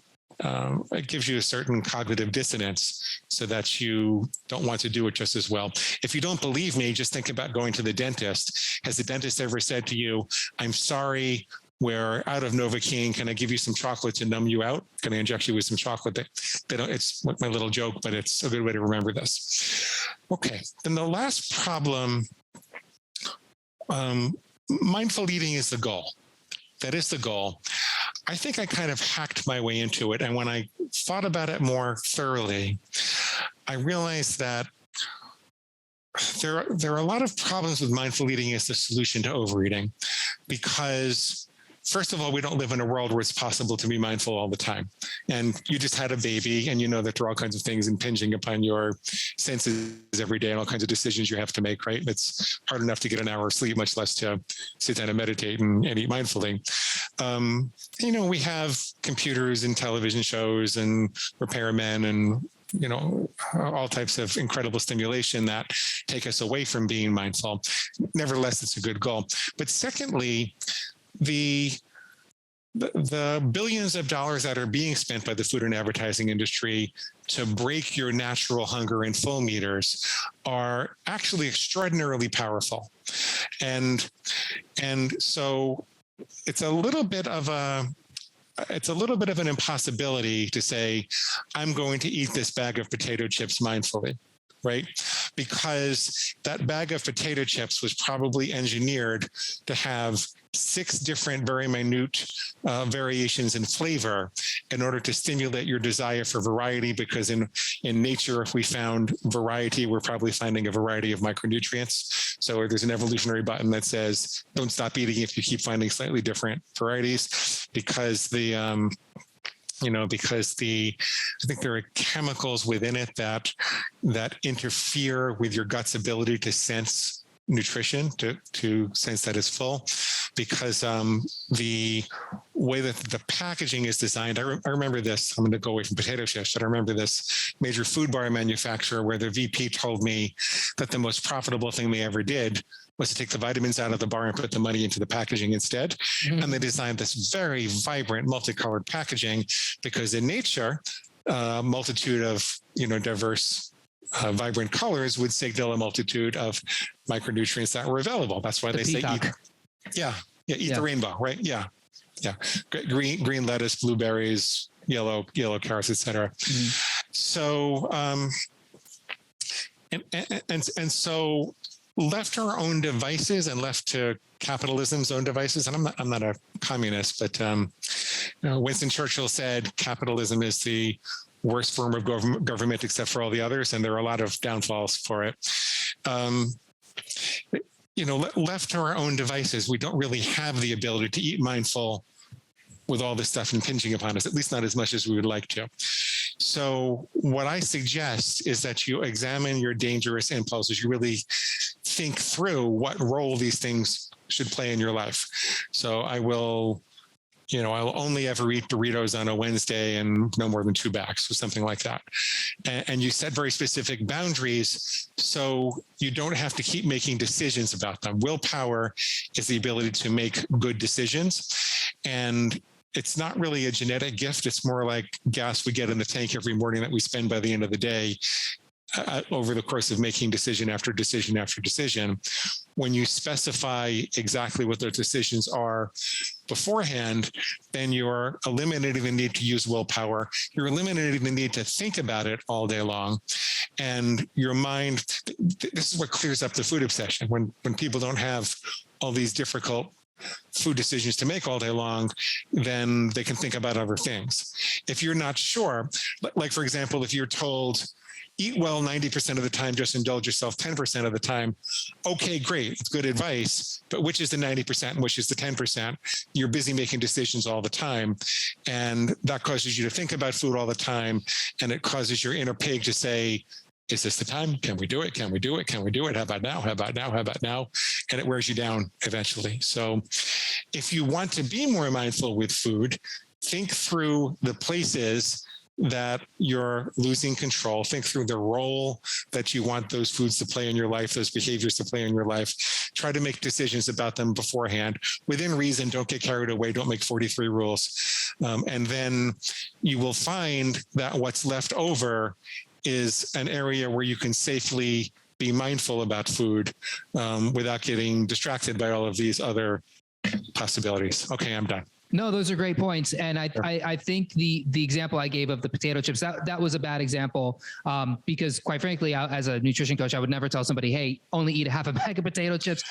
it gives you a certain cognitive dissonance so that you don't want to do it just as well. If you don't believe me, just think about going to the dentist. Has the dentist ever said to you, I'm sorry, we're out of Novocaine. Can I give you some chocolate to numb you out? Can I inject you with some chocolate? They don't, it's my little joke, but it's a good way to remember this. Okay, then the last problem, mindful eating is the goal. That is the goal. I think I kind of hacked my way into it. And when I thought about it more thoroughly, I realized that there are a lot of problems with mindful eating as the solution to overeating, because first of all, we don't live in a world where it's possible to be mindful all the time. And you just had a baby, and you know that there are all kinds of things impinging upon your senses every day and all kinds of decisions you have to make, right? It's hard enough to get an hour of sleep, much less to sit down and meditate and eat mindfully. We have computers and television shows and repairmen and all types of incredible stimulation that take us away from being mindful. Nevertheless, it's a good goal. But secondly, the billions of dollars that are being spent by the food and advertising industry to break your natural hunger and full meters are actually extraordinarily powerful. And so it's a little bit of an impossibility to say, I'm going to eat this bag of potato chips mindfully, right? Because that bag of potato chips was probably engineered to have 6 different very minute variations in flavor in order to stimulate your desire for variety, because in nature, if we found variety, we're probably finding a variety of micronutrients. So there's an evolutionary button that says, don't stop eating if you keep finding slightly different varieties, because I think there are chemicals within it that interfere with your gut's ability to sense nutrition, to sense that it's full, because the way that the packaging is designed, I remember this, I'm going to go away from potato chips, but I remember this major food bar manufacturer where the VP told me that the most profitable thing they ever did was to take the vitamins out of the bar and put the money into the packaging instead. Mm-hmm. And they designed this very vibrant, multicolored packaging, because in nature, a multitude of, diverse, vibrant colors would signal a multitude of micronutrients that were available. That's why they say eat. Eat the rainbow, right? Yeah. Green lettuce, blueberries, yellow carrots, etc. Mm-hmm. So, and so, left to our own devices and left to capitalism's own devices, and I'm not a communist, but Winston Churchill said capitalism is the worst form of government except for all the others, and there are a lot of downfalls for it. Left to our own devices, we don't really have the ability to eat mindful with all this stuff impinging upon us, at least not as much as we would like to. So what I suggest is that you examine your dangerous impulses. You really think through what role these things should play in your life. So I'll only ever eat Doritos on a Wednesday and no more than 2 bags or something like that. And you set very specific boundaries so you don't have to keep making decisions about them. Willpower is the ability to make good decisions. And it's not really a genetic gift. It's more like gas we get in the tank every morning that we spend by the end of the day over the course of making decision after decision after decision. When you specify exactly what those decisions are beforehand, then you're eliminating the need to use willpower. You're eliminating the need to think about it all day long. And your mind, this is what clears up the food obsession. When people don't have all these difficult food decisions to make all day long, then they can think about other things. If you're not sure, like for example, if you're told, eat well 90% of the time, just indulge yourself 10% of the time. Okay, great. It's good advice. But which is the 90% and which is the 10%? You're busy making decisions all the time. And that causes you to think about food all the time. And it causes your inner pig to say, is this the time? Can we do it? Can we do it? Can we do it? How about now? How about now? How about now? And it wears you down eventually. So if you want to be more mindful with food, think through the places that you're losing control. Think through the role that you want those foods to play in your life, those behaviors to play in your life. Try to make decisions about them beforehand. Within reason, don't get carried away. Don't make 43 rules. And then you will find that what's left over is an area where you can safely be mindful about food without getting distracted by all of these other possibilities. Okay, I'm done. No, those are great points. And I think the example I gave of the potato chips, that was a bad example because quite frankly, as a nutrition coach, I would never tell somebody, hey, only eat half a bag of potato chips.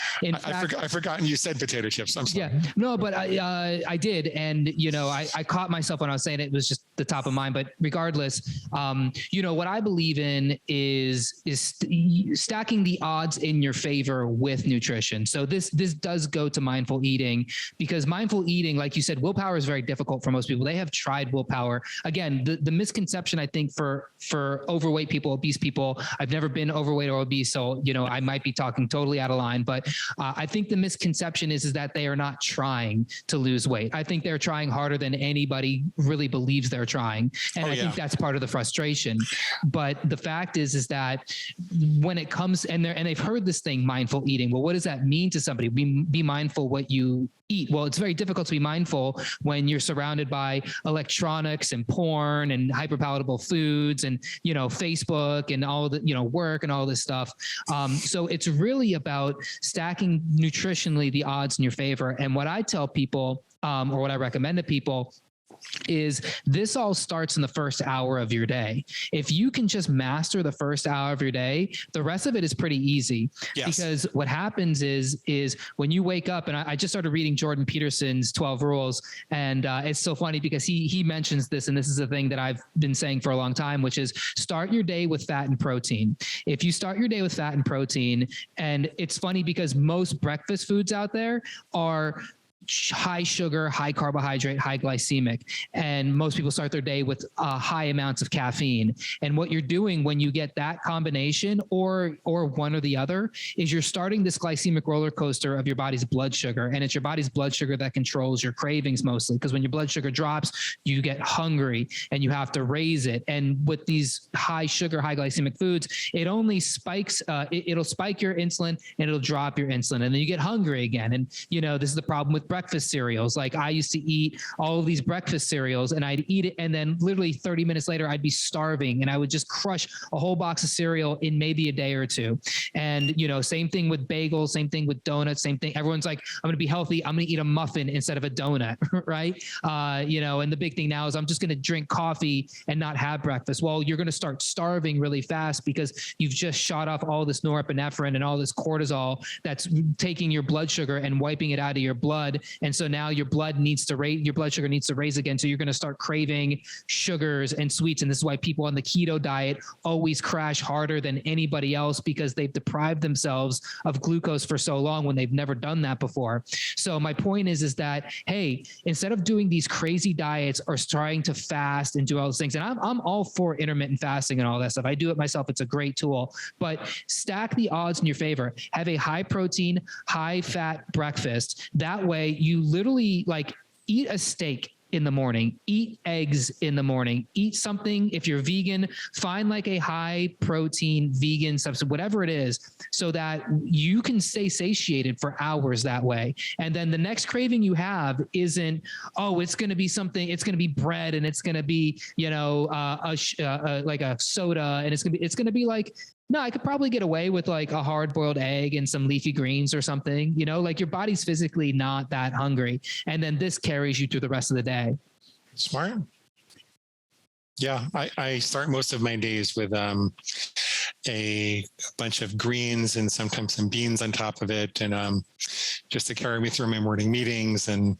I've forgotten you said potato chips. I'm sorry. Yeah, no, but I did. And, I caught myself when I was saying it was just the top of mind. But regardless, what I believe in is stacking the odds in your favor with nutrition. So this does go to mindful eating because mindful eating, like you said, willpower is very difficult for most people. They have tried willpower. Again, the misconception, I think, for overweight people, obese people, I've never been overweight or obese, so, I might be talking totally out of line, but I think the misconception is that they are not trying to lose weight. I think they're trying harder than anybody really believes they're trying. And I think that's part of the frustration. But the fact is that when it comes, and they've heard this thing, mindful eating, well, what does that mean to somebody? Be mindful what you eat. Well, it's very difficult to be mindful when you're surrounded by electronics and porn and hyperpalatable foods and, Facebook and all the, work and all this stuff. So it's really about stacking nutritionally the odds in your favor. And what I tell people, or what I recommend to people, is this all starts in the first hour of your day. If you can just master the first hour of your day, the rest of it is pretty easy. Yes. Because what happens is when you wake up, and I just started reading Jordan Peterson's 12 Rules, and it's so funny because he mentions this, and this is a thing that I've been saying for a long time, which is start your day with fat and protein. If you start your day with fat and protein, and it's funny because most breakfast foods out there are high sugar, high carbohydrate, high glycemic. And most people start their day with high amounts of caffeine. And what you're doing when you get that combination or one or the other is you're starting this glycemic roller coaster of your body's blood sugar. And it's your body's blood sugar that controls your cravings mostly. Because when your blood sugar drops, you get hungry and you have to raise it. And with these high sugar, high glycemic foods, it only spikes, it'll spike your insulin and it'll drop your insulin. And then you get hungry again. And, this is the problem with breakfast cereals. Like I used to eat all of these breakfast cereals and I'd eat it. And then literally 30 minutes later, I'd be starving and I would just crush a whole box of cereal in maybe a day or two. And, same thing with bagels, same thing with donuts, same thing. Everyone's like, I'm going to be healthy. I'm going to eat a muffin instead of a donut. Right. And the big thing now is I'm just going to drink coffee and not have breakfast. Well, you're going to start starving really fast because you've just shot off all this norepinephrine and all this cortisol that's taking your blood sugar and wiping it out of your blood. And so now your blood sugar needs to raise again. So you're going to start craving sugars and sweets. And this is why people on the keto diet always crash harder than anybody else, because they've deprived themselves of glucose for so long when they've never done that before. So my point is that, hey, instead of doing these crazy diets or trying to fast and do all those things, and I'm all for intermittent fasting and all that stuff. I do it myself. It's a great tool, but stack the odds in your favor. Have a high protein, high fat breakfast. That way you literally like eat a steak in the morning, eat eggs in the morning, eat something. If you're vegan, find like a high protein vegan substance, whatever it is, so that you can stay satiated for hours that way. And then the next craving you have isn't, oh, it's going to be something, it's going to be bread and it's going to be, like a soda. And it's going to be like, no, I could probably get away with like a hard-boiled egg and some leafy greens or something, like your body's physically not that hungry. And then this carries you through the rest of the day. Smart. Yeah, I start most of my days with a bunch of greens and sometimes some beans on top of it. And just to carry me through my morning meetings, and,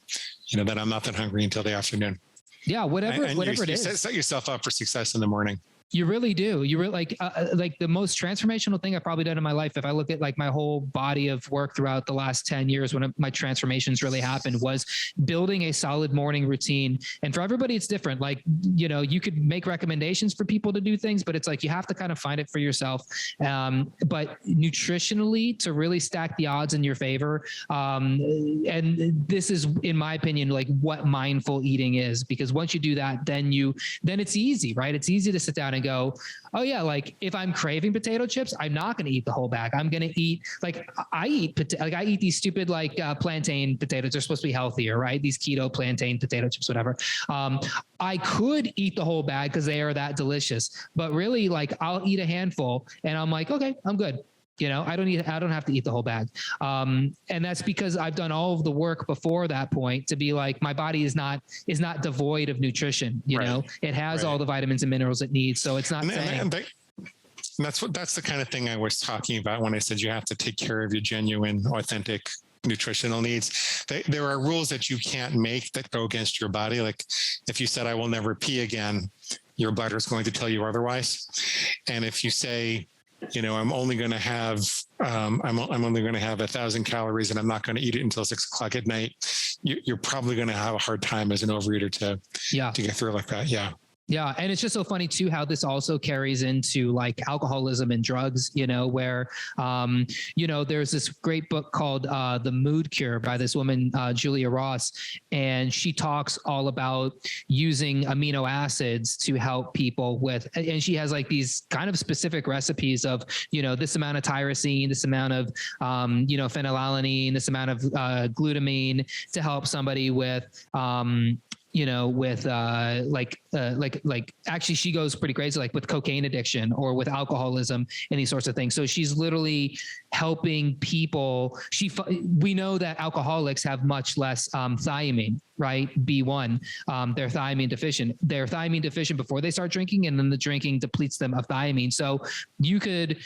that I'm not that hungry until the afternoon. Yeah, whatever it is. Set yourself up for success in the morning. You really do. You really like the most transformational thing I've probably done in my life. If I look at like my whole body of work throughout the last 10 years, when my transformations really happened, was building a solid morning routine. And for everybody, it's different. Like, you could make recommendations for people to do things, but it's like, you have to kind of find it for yourself. But nutritionally, to really stack the odds in your favor. And this is, in my opinion, like what mindful eating is, because once you do that, then it's easy, right? It's easy to sit down and go, oh yeah, like if I'm craving potato chips, I'm not going to eat the whole bag. I'm going to eat I eat these stupid plantain potatoes. They're supposed to be healthier, right? These keto plantain potato chips, whatever. I could eat the whole bag because they are that delicious, but really I'll eat a handful and I'm like, okay, I'm good. I don't have to eat the whole bag. And that's because I've done all of the work before that point to be like, my body is not devoid of nutrition. It has all the vitamins and minerals it needs. So it's not that's the kind of thing I was talking about when I said you have to take care of your genuine, authentic nutritional needs. There are rules that you can't make that go against your body. Like if you said, I will never pee again, your bladder is going to tell you otherwise. And if you say, I'm only going to have 1,000 calories and I'm not going to eat it until 6:00 at night, you're probably going to have a hard time as an overeater to get through like that. Yeah. Yeah. And it's just so funny too, how this also carries into like alcoholism and drugs, where, there's this great book called The Mood Cure by this woman, Julia Ross, and she talks all about using amino acids to help people with, and she has like these kind of specific recipes of, this amount of tyrosine, this amount of, phenylalanine, this amount of glutamine to help somebody with, actually she goes pretty crazy, like with cocaine addiction or with alcoholism and these sorts of things. So she's literally helping people. We know that alcoholics have much less thiamine, right? B1, they're thiamine deficient. They're thiamine deficient before they start drinking, and then the drinking depletes them of thiamine. So you could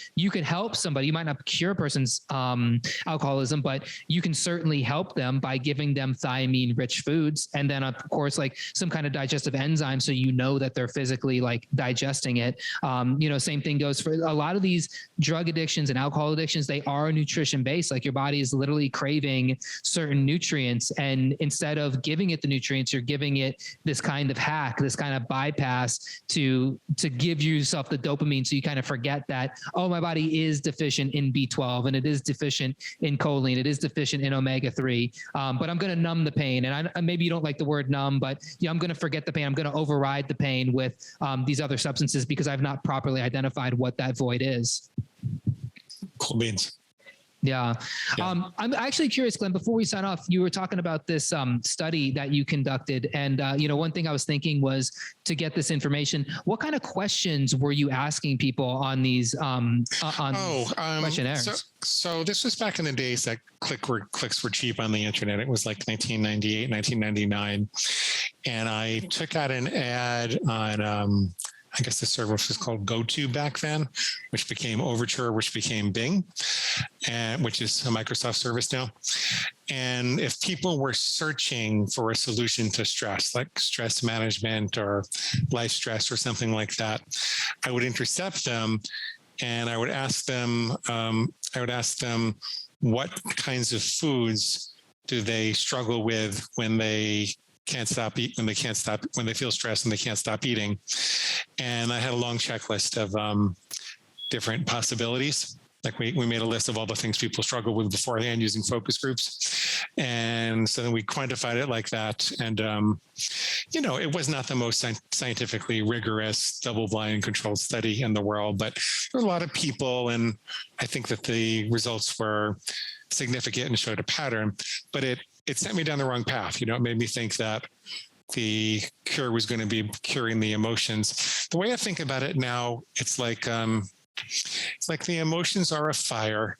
help somebody. You might not cure a person's alcoholism, but you can certainly help them by giving them thiamine rich foods. And then of course, like some kind of digestive enzyme, so that they're physically like digesting it. Same thing goes for a lot of these drug addictions and alcohol addictions. They are nutrition based. Like your body is literally craving certain nutrients, and instead of giving it the nutrients, you're giving it this kind of hack, this kind of bypass to give yourself the dopamine. So you kind of forget that, oh, my body is deficient in B12 and it is deficient in choline. It is deficient in omega-3, but I'm going to numb the pain. And maybe you don't like the word numb, but I'm going to forget the pain. I'm going to override the pain with these other substances because I've not properly identified what that void is. Cool beans. Yeah. I'm actually curious, Glenn, before we sign off, you were talking about this study that you conducted. And, one thing I was thinking was to get this information, what kind of questions were you asking people on these questionnaires? So this was back in the days that clicks were cheap on the internet. It was like 1998, 1999. And I took out an ad on, I guess the service was called GoTo back then, which became Overture, which became Bing, and which is a Microsoft service now. And if people were searching for a solution to stress, like stress management or life stress or something like that, I would intercept them and I would ask them, what kinds of foods do they struggle with when they can't stop eat, when they feel stressed and they can't stop eating. And I had a long checklist of different possibilities. Like we made a list of all the things people struggle with beforehand using focus groups. And so then we quantified it like that. And, it was not the most scientifically rigorous double-blind controlled study in the world, but there were a lot of people. And I think that the results were significant and showed a pattern, but it sent me down the wrong path. It made me think that the cure was going to be curing the emotions. The way I think about it now, it's like the emotions are a fire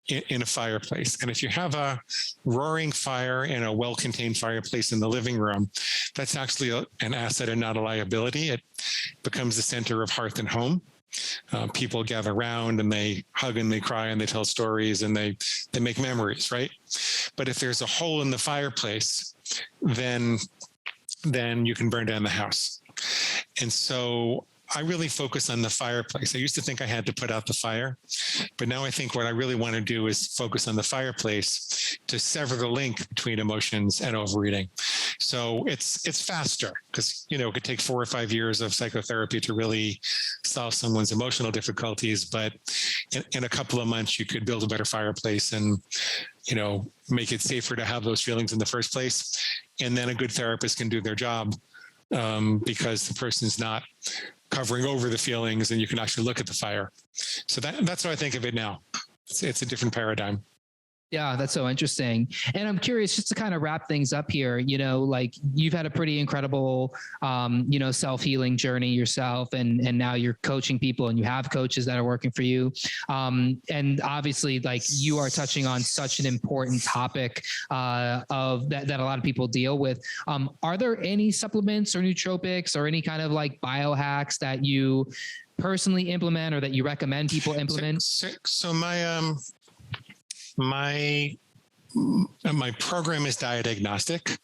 in a fireplace. And if you have a roaring fire in a well-contained fireplace in the living room, that's actually an asset and not a liability. It becomes the center of hearth and home. People gather around and they hug and they cry and they tell stories and they make memories, right? But if there's a hole in the fireplace, then you can burn down the house. And so I really focus on the fireplace. I used to think I had to put out the fire, but now I think what I really want to do is focus on the fireplace to sever the link between emotions and overeating. So it's faster because, it could take 4 or 5 years of psychotherapy to really solve someone's emotional difficulties. But in a couple of months, you could build a better fireplace and, make it safer to have those feelings in the first place. And then a good therapist can do their job because the person's not covering over the feelings and you can actually look at the fire. So that's what I think of it now. It's a different paradigm. Yeah, that's so interesting. And I'm curious, just to kind of wrap things up here, like you've had a pretty incredible, self-healing journey yourself, and now you're coaching people and you have coaches that are working for you. And obviously, like you are touching on such an important topic of that a lot of people deal with. Are there any supplements or nootropics or any kind of like biohacks that you personally implement or that you recommend people implement? So my program is diet agnostic.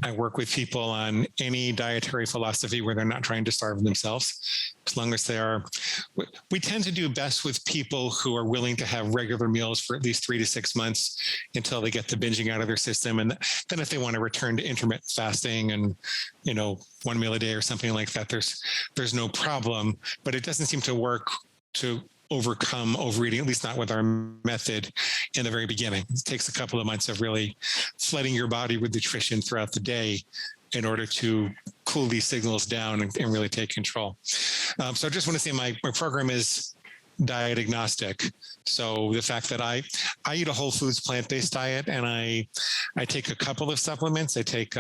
I work with people on any dietary philosophy where they're not trying to starve themselves, as long as they are. We tend to do best with people who are willing to have regular meals for at least 3 to 6 months until they get the binging out of their system. And then if they want to return to intermittent fasting and, 1 meal a day or something like that, there's no problem. But it doesn't seem to work to overcome overeating, at least not with our method in the very beginning. It takes a couple of months of really flooding your body with nutrition throughout the day in order to cool these signals down and really take control. So I just want to say my program is diet agnostic. So the fact that I eat a whole foods plant-based diet and I take a couple of supplements. I take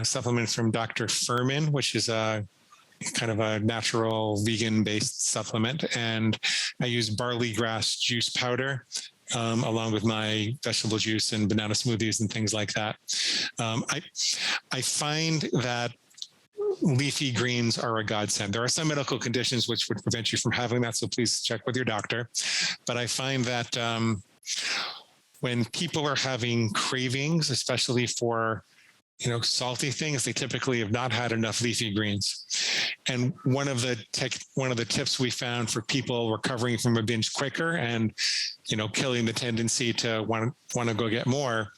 supplements from Dr. Furman, which is a kind of a natural vegan-based supplement, and I use barley grass juice powder along with my vegetable juice and banana smoothies and things like that. I find that leafy greens are a godsend. There are some medical conditions which would prevent you from having that, so please check with your doctor. But I find that when people are having cravings, especially for salty things, they typically have not had enough leafy greens. And one of the tips we found for people recovering from a binge quicker and, killing the tendency to want to go get more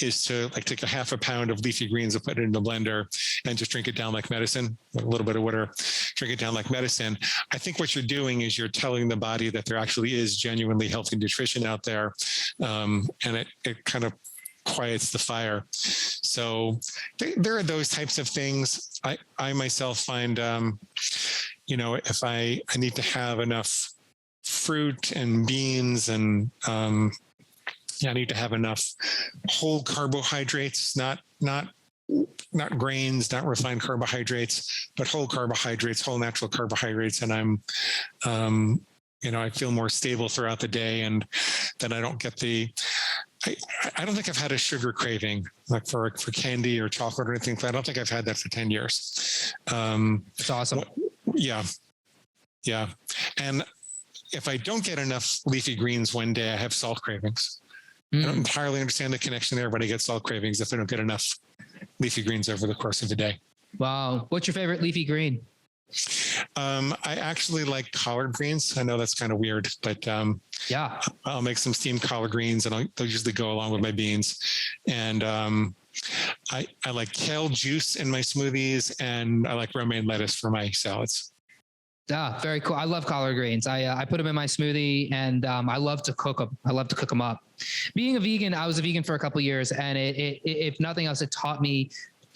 is to take a half a pound of leafy greens and put it in the blender and just drink it down like medicine, a little bit of water, drink it down like medicine. I think what you're doing is you're telling the body that there actually is genuinely healthy nutrition out there. And it kind of quiets the fire. So there are those types of things. I myself find, if I need to have enough fruit and beans and, I need to have enough whole carbohydrates, not grains, not refined carbohydrates, but whole carbohydrates, whole natural carbohydrates. And I feel more stable throughout the day, and then I don't get I don't think I've had a sugar craving like for candy or chocolate or anything. I don't think I've had that for 10 years. That's awesome. Yeah. And if I don't get enough leafy greens one day, I have salt cravings. I don't entirely understand the connection there, but I get salt cravings if I don't get enough leafy greens over the course of a day. Wow. What's your favorite leafy green? I actually like collard greens. I know that's kind of weird, but Yeah, I'll make some steamed collard greens, and they'll usually go along with my beans. And I like kale juice in my smoothies, and I like romaine lettuce for my salads. yeah, very cool. I love collard greens. I put them in my smoothie, and I love to cook them. I love to cook them up. Being a vegan, I was a vegan for a couple of years, and it if nothing else, it taught me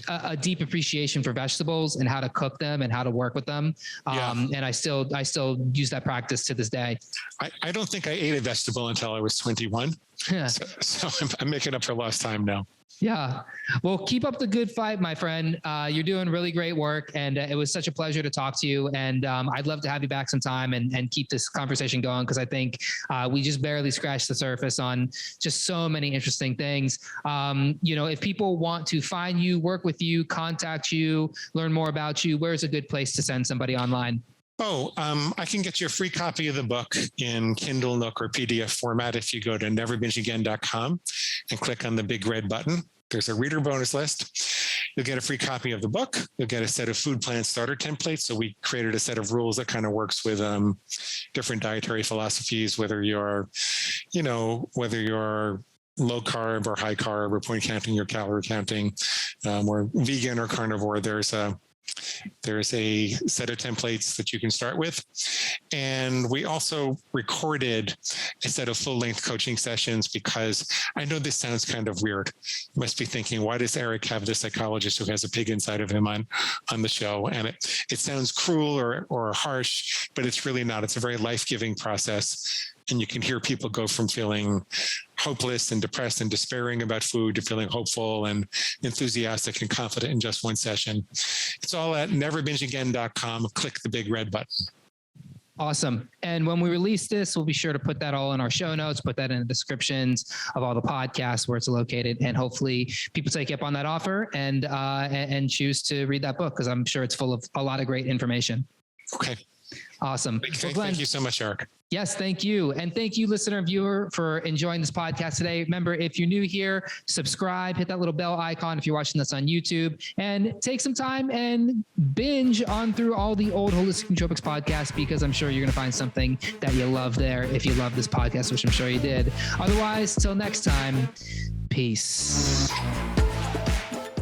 a deep appreciation for vegetables and how to cook them and how to work with them. And I still use that practice to this day. I don't think I ate a vegetable until I was 21. Yeah. So I'm making up for lost time now. Yeah. Well, keep up the good fight, my friend. You're doing really great work, and it was such a pleasure to talk to you. And I'd love to have you back sometime and keep this conversation going, because I think we just barely scratched the surface on just so many interesting things. If people want to find you, work with you, contact you, learn more about you, where's a good place to send somebody online? I can get you a free copy of the book in Kindle, Nook, or PDF format if you go to neverbingeagain.com and click on the big red button. There's a reader bonus list. You'll get a free copy of the book. You'll get a set of food plan starter templates. So we created a set of rules that kind of works with different dietary philosophies, whether you're low carb or high carb, or point counting or calorie counting, or vegan or carnivore. There's a set of templates that you can start with. And we also recorded a set of full-length coaching sessions, because I know this sounds kind of weird. You must be thinking, why does Eric have the psychologist who has a pig inside of him on the show? And it sounds cruel or harsh, but it's really not. It's a very life-giving process. And you can hear people go from feeling hopeless and depressed and despairing about food to feeling hopeful and enthusiastic and confident in just one session. It's all at neverbingeagain.com. Click the big red button. Awesome. And when we release this, we'll be sure to put that all in our show notes, put that in the descriptions of all the podcasts where it's located. And hopefully people take you up on that offer and choose to read that book, because I'm sure it's full of a lot of great information. Okay. Awesome. Thank you so much, Eric. Yes, thank you. And thank you, listener and viewer, for enjoying this podcast today. Remember, if you're new here, subscribe, hit that little bell icon if you're watching this on YouTube, and take some time and binge on through all the old Holistic Nootropics podcasts, because I'm sure you're going to find something that you love there if you love this podcast, which I'm sure you did. Otherwise, till next time, peace.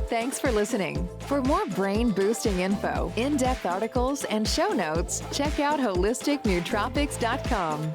Thanks for listening. For more brain-boosting info, in-depth articles, and show notes, check out holisticnootropics.com.